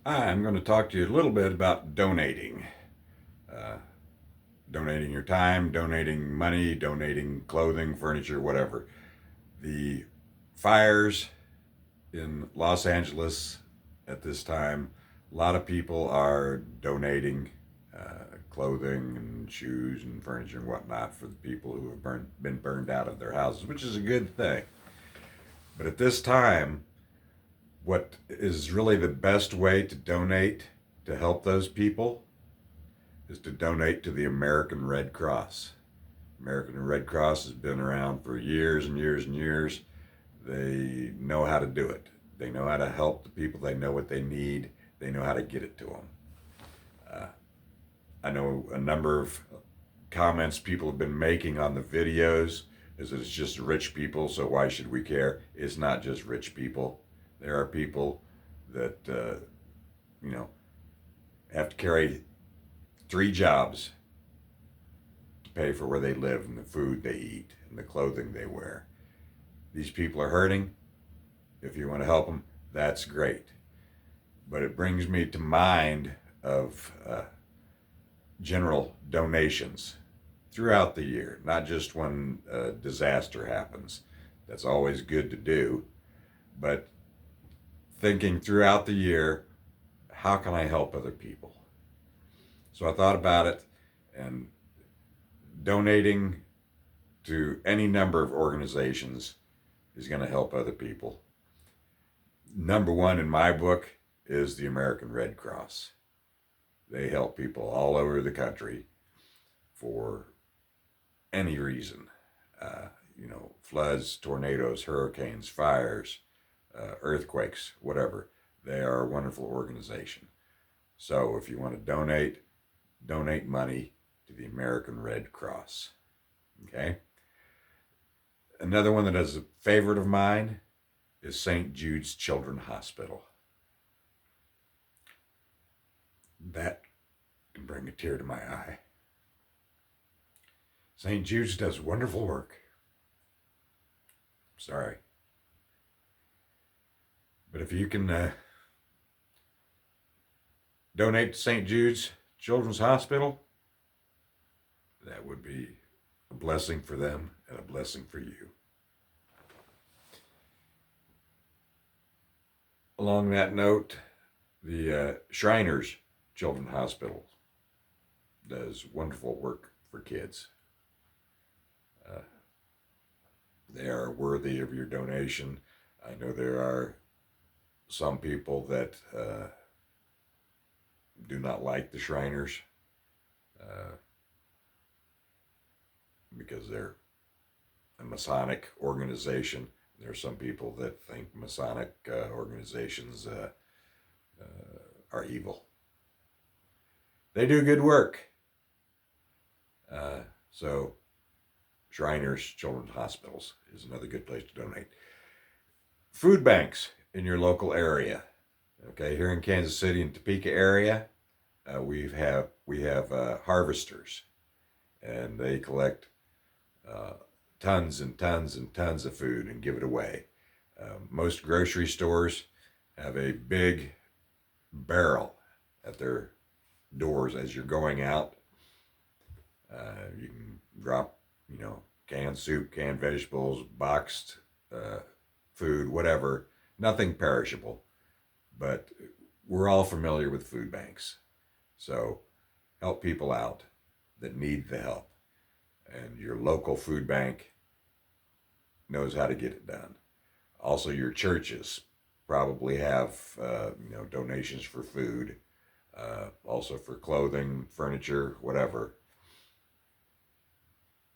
Hi, I'm going to talk to you a little bit about donating. Uh, Donating your time, donating money, donating clothing, furniture, whatever. The fires in Los Angeles at this time, a lot of people are donating clothing and shoes and furniture and whatnot for the people who have been burned out of their houses, which is a good thing. But at this time, what is really the best way to donate to help those people is to donate to the American Red Cross. American Red Cross has been around for years and years and years. They know how to do it. They know how to help the people. They know what they need. They know how to get it to them. Uh, I know a number of comments people have been making on the videos is that it's just rich people, so why should we care? It's not just rich people. There are people that, you know, have to carry 3 jobs to pay for where they live and the food they eat and the clothing they wear. These people are hurting. If you want to help them, that's great. But it brings me to mind of general donations throughout the year, not just when a disaster happens. That's always good to do. But thinking throughout the year, how can I help other people? So I thought about it, and donating to any number of organizations is going to help other people. Number one in my book is the American Red Cross. They help people all over the country for any reason. Floods, tornadoes, hurricanes, fires, earthquakes, whatever. They are a wonderful organization. So if you want to donate money to the American Red Cross. Okay? Another one that is a favorite of mine is St. Jude's Children's Hospital. That can bring a tear to my eye. St. Jude's does wonderful work. Sorry. But if you can donate to St. Jude's Children's Hospital, that would be a blessing for them and a blessing for you. Along that note, the Shriners Children's Hospital does wonderful work for kids. Uh, they are worthy of your donation. I know there are some people that do not like the Shriners uh, because they're a Masonic organization. There are some people that think Masonic organizations are evil. They do good work. So Shriners Children's Hospitals is another good place to donate. Food banks in your local area. Okay, here in Kansas City and Topeka area, we have harvesters, and they collect uh, tons and tons and tons of food and give it away. Most grocery stores have a big barrel at their doors as you're going out. You can drop, canned soup, canned vegetables, boxed uh, food, whatever. Nothing perishable, but we're all familiar with food banks. So help people out that need the help. And your local food bank knows how to get it done. Also, your churches probably have donations for food, also for clothing, furniture, whatever.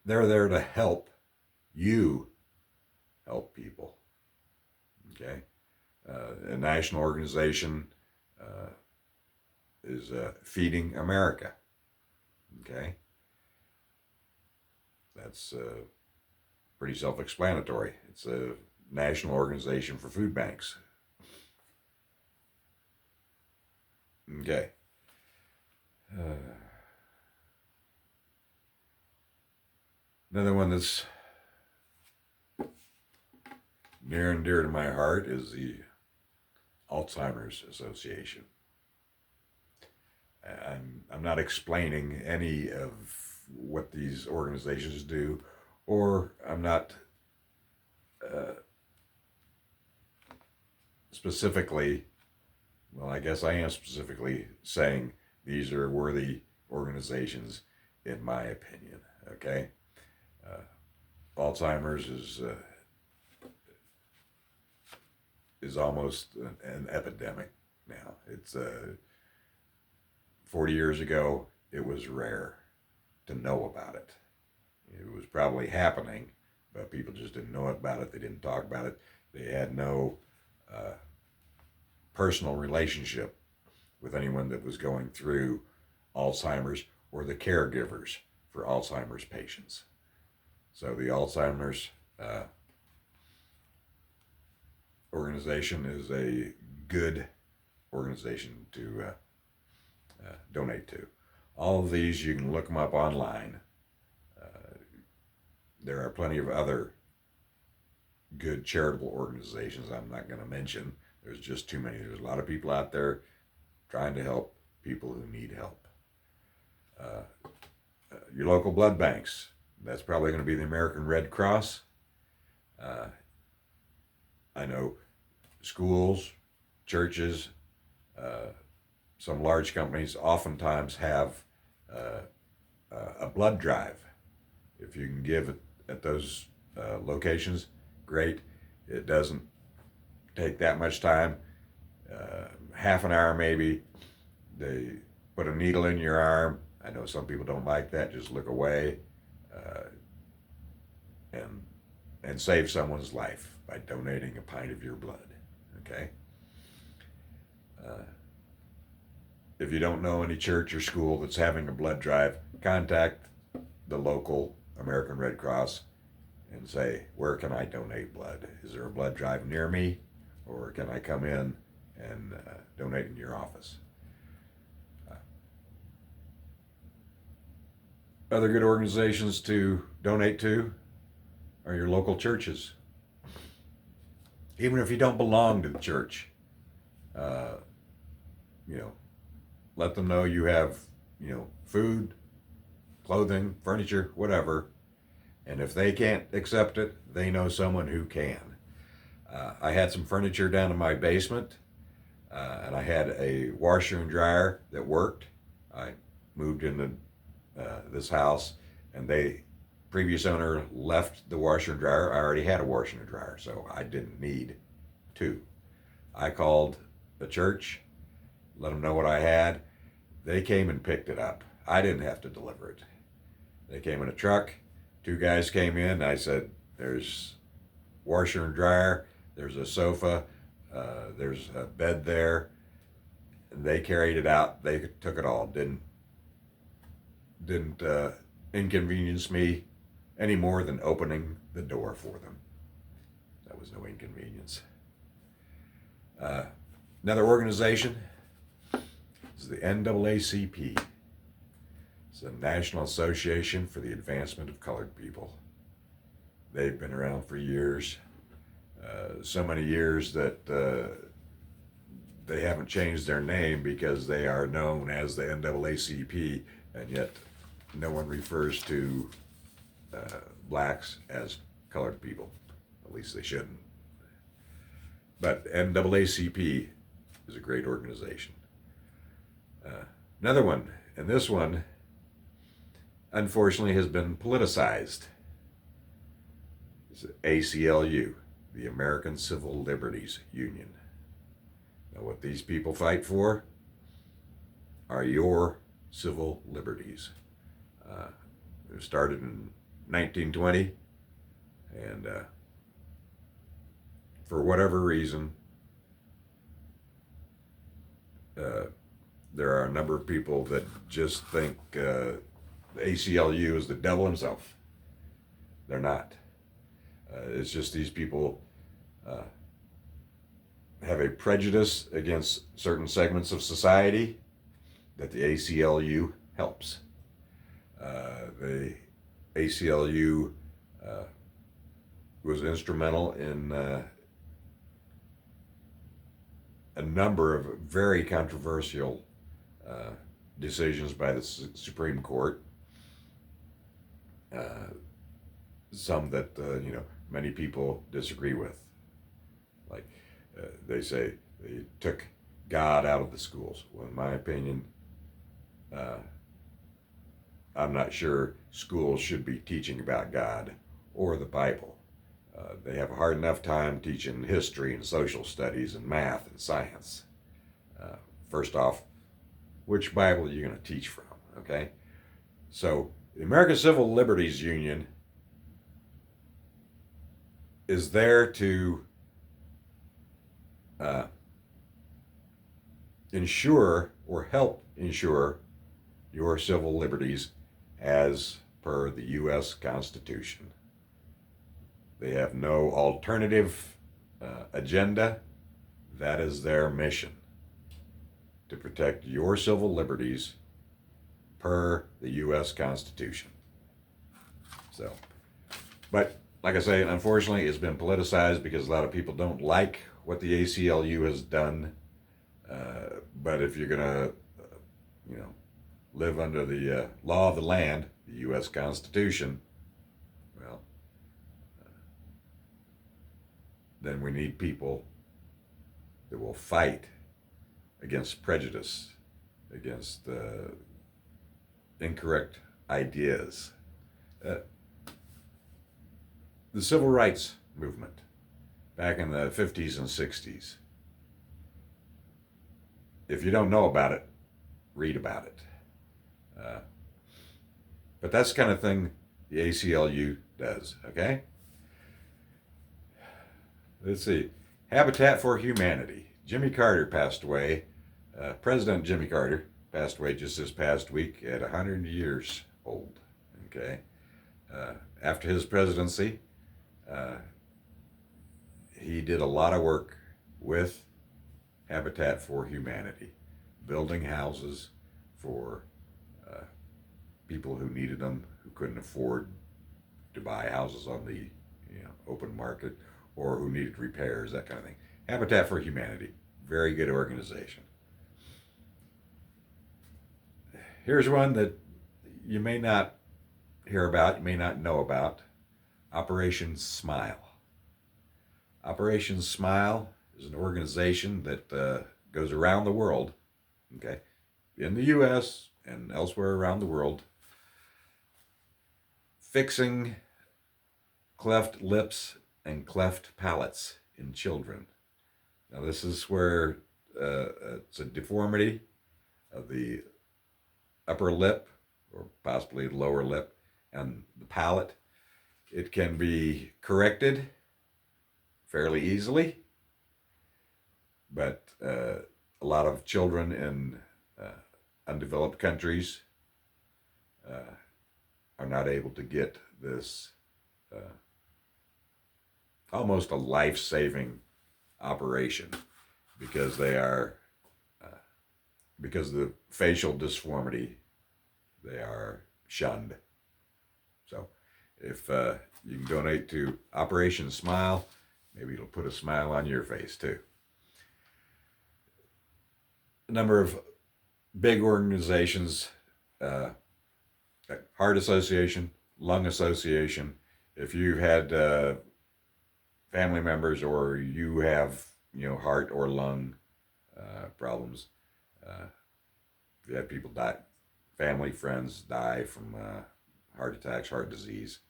They're there to help you help people. Okay, a national organization is Feeding America. Okay, that's pretty self-explanatory. It's a national organization for food banks. Okay. Uh, Another one that's near and dear to my heart is the Alzheimer's Association. I'm not explaining any of what these organizations do, or I'm not uh, specifically, well, I guess I am specifically saying these are worthy organizations, in my opinion. Okay, uh, Alzheimer's is almost an epidemic now. It's 40 years ago, it was rare to know about it. It was probably happening, but people just didn't know about it. They didn't talk about it. They had no uh, personal relationship with anyone that was going through Alzheimer's or the caregivers for Alzheimer's patients. So the Alzheimer's uh, organization is a good organization to donate to. All of these, you can look them up online. There are plenty of other good charitable organizations I'm not going to mention. There's just too many. There's a lot of people out there trying to help people who need help. Your local blood banks, that's probably going to be the American Red Cross. Uh, I know schools, churches, uh, some large companies oftentimes have uh, a blood drive. If you can give it at those locations, great. It doesn't take that much time, half an hour maybe. They put a needle in your arm. I know some people don't like that. Just look away, uh, and save someone's life by donating a pint of your blood. Okay. Uh, if you don't know any church or school that's having a blood drive, contact the local American Red Cross and say, where can I donate blood? Is there a blood drive near me? Or can I come in and donate in your office? Other good organizations to donate to are your local churches. Even if you don't belong to the church, uh, you know, let them know you have, food, clothing, furniture, whatever. And if they can't accept it, they know someone who can. I had some furniture down in my basement, and I had a washer and dryer that worked. I moved into this house, and previous owner left the washer and dryer. I already had a washer and dryer, so I didn't need two. I called the church, let them know what I had. They came and picked it up. I didn't have to deliver it. They came in a truck. Two guys came in. I said, there's washer and dryer, there's a sofa, there's a bed there. And they carried it out. They took it all. Didn't inconvenience me any more than opening the door for them. That was no inconvenience. Another organization is the NAACP. It's the National Association for the Advancement of Colored People. They've been around for years, so many years that they haven't changed their name because they are known as the NAACP, and yet no one refers to blacks as colored people. At least they shouldn't. But NAACP is a great organization. Another one, and this one unfortunately has been politicized. It's ACLU, the American Civil Liberties Union. Now, what these people fight for are your civil liberties. It started in 1920, and for whatever reason, there are a number of people that just think the ACLU is the devil himself. They're not. It's just these people have a prejudice against certain segments of society that the ACLU helps. The ACLU was instrumental in a number of very controversial decisions by the Supreme Court. Some that many people disagree with. Like they say they took God out of the schools. Well, in my opinion, uh, I'm not sure schools should be teaching about God or the Bible. They have a hard enough time teaching history and social studies and math and science. Uh, First off, which Bible are you going to teach from? Okay, so the American Civil Liberties Union is there to uh, ensure or help ensure your civil liberties as per the U.S. Constitution. They have no alternative agenda. That is their mission, to protect your civil liberties per the U.S. Constitution. So, but like I say, unfortunately, it's been politicized because a lot of people don't like what the ACLU has done. But if you're gonna, live under the law of the land, the U.S. Constitution, well, then we need people that will fight against prejudice, against incorrect ideas. The civil rights movement back in the 50s and 60s. If you don't know about it, read about it. But that's the kind of thing the ACLU does, okay? Let's see. Habitat for Humanity. Jimmy Carter passed away. President Jimmy Carter passed away just this past week at 100 years old, okay? After his presidency, he did a lot of work with Habitat for Humanity, building houses for people who needed them, who couldn't afford to buy houses on the open market, or who needed repairs, that kind of thing. Habitat for Humanity, very good organization. Here's one that you may not hear about, you may not know about. Operation Smile. Operation Smile is an organization that goes around the world, okay, in the U.S. and elsewhere around the world, fixing cleft lips and cleft palates in children. Now, this is where it's a deformity of the upper lip, or possibly the lower lip, and the palate. It can be corrected fairly easily, but a lot of children in undeveloped countries are not able to get this almost a life-saving operation because they are because of the facial deformity, they are shunned. So if you can donate to Operation Smile, maybe it'll put a smile on your face too. A number of big organizations, Heart Association, Lung Association. If you've had family members, or you have heart or lung problems, if you had people die, family, friends die from heart attacks, heart disease,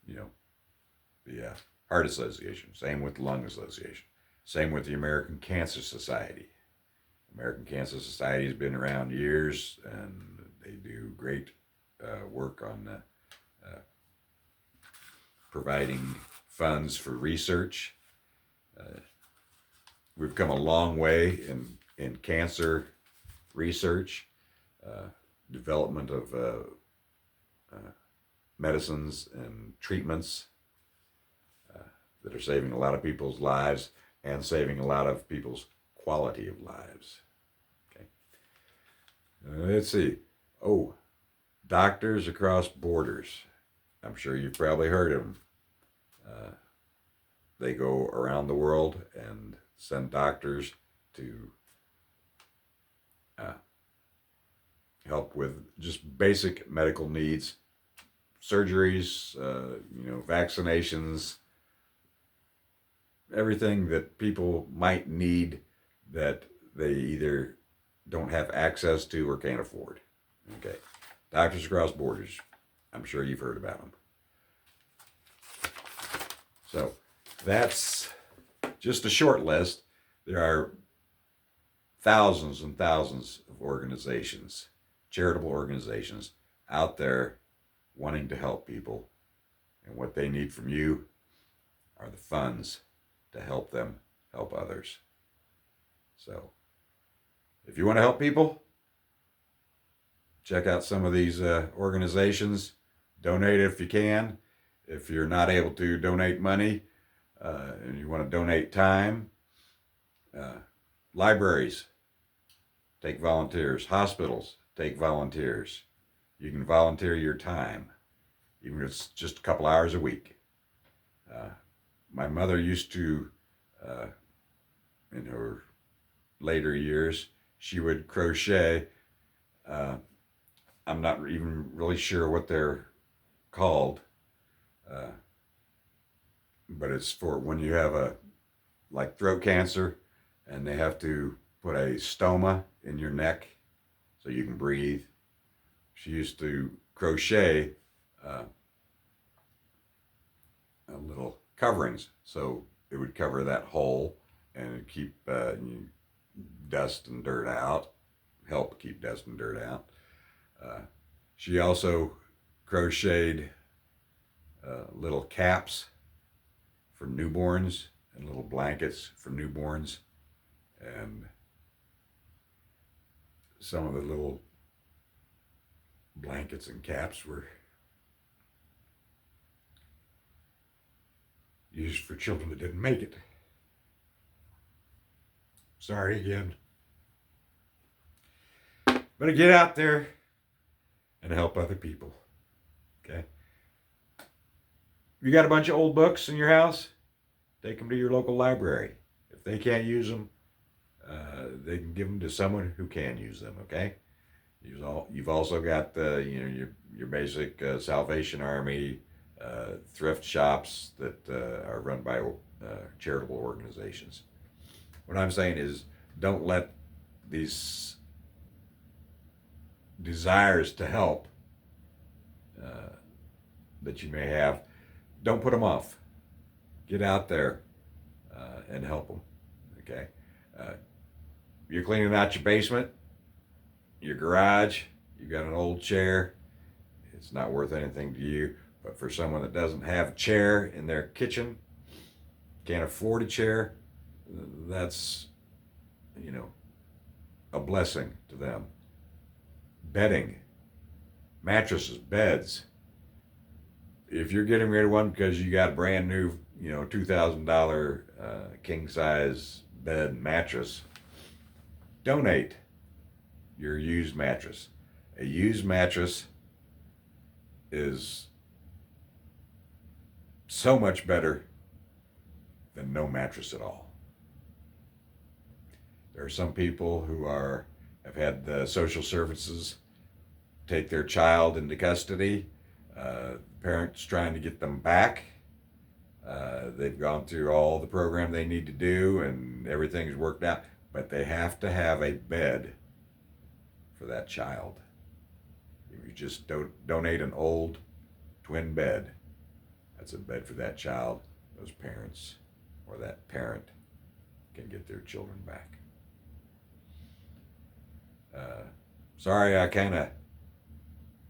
the Heart Association. Same with the Lung Association. Same with the American Cancer Society. American Cancer Society has been around years, and they do great work on providing funds for research. We've come a long way in cancer research, development of medicines and treatments that are saving a lot of people's lives and saving a lot of people's quality of lives. Okay. Let's see. Oh, Doctors Across Borders. I'm sure you've probably heard of them. They go around the world and send doctors to help with just basic medical needs, surgeries, vaccinations, everything that people might need that they either don't have access to or can't afford. Okay. Doctors Across Borders. I'm sure you've heard about them. So that's just a short list. There are thousands and thousands of organizations, charitable organizations out there wanting to help people. And what they need from you are the funds to help them help others. So if you want to help people, check out some of these organizations. Donate if you can. If you're not able to donate money and you want to donate time, libraries take volunteers. Hospitals take volunteers. You can volunteer your time, even if it's just a couple hours a week. My mother used to, in her later years, she would crochet. I'm not even really sure what they're called, but it's for when you have like throat cancer and they have to put a stoma in your neck so you can breathe. She used to crochet little coverings so it would cover that hole and keep dust and dirt out, help keep dust and dirt out. She also crocheted little caps for newborns and little blankets for newborns, and some of the little blankets and caps were used for children that didn't make it. Sorry again. But get out there and help other people. Okay? If you got a bunch of old books in your house, take them to your local library. If they can't use them, they can give them to someone who can use them. Okay? You've also got your basic Salvation Army, thrift shops that are run by charitable organizations. What I'm saying is, don't let these desires to help that you may have, don't put them off. Get out there and help them. Okay? You're cleaning out your basement, your garage, you've got an old chair, it's not worth anything to you. But for someone that doesn't have a chair in their kitchen, can't afford a chair, that's, a blessing to them. Bedding, mattresses, beds. If you're getting rid of one because you got a brand new, $2,000 king size bed mattress, donate your used mattress. A used mattress is so much better than no mattress at all. There are some people who have had the social services take their child into custody. Parents trying to get them back. They've gone through all the program they need to do and everything's worked out, but they have to have a bed for that child. If you just donate an old twin bed, that's a bed for that child. Those parents or that parent can get their children back. Sorry, I kind of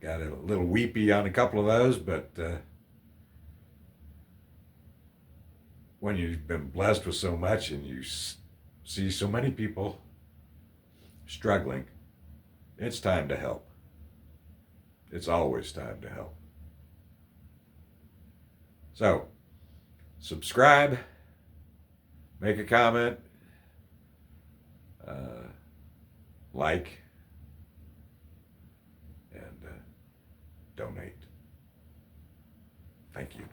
got a little weepy on a couple of those, but when you've been blessed with so much and you see so many people struggling, it's time to help. It's always time to help. So, subscribe, make a comment, like, and donate. Thank you.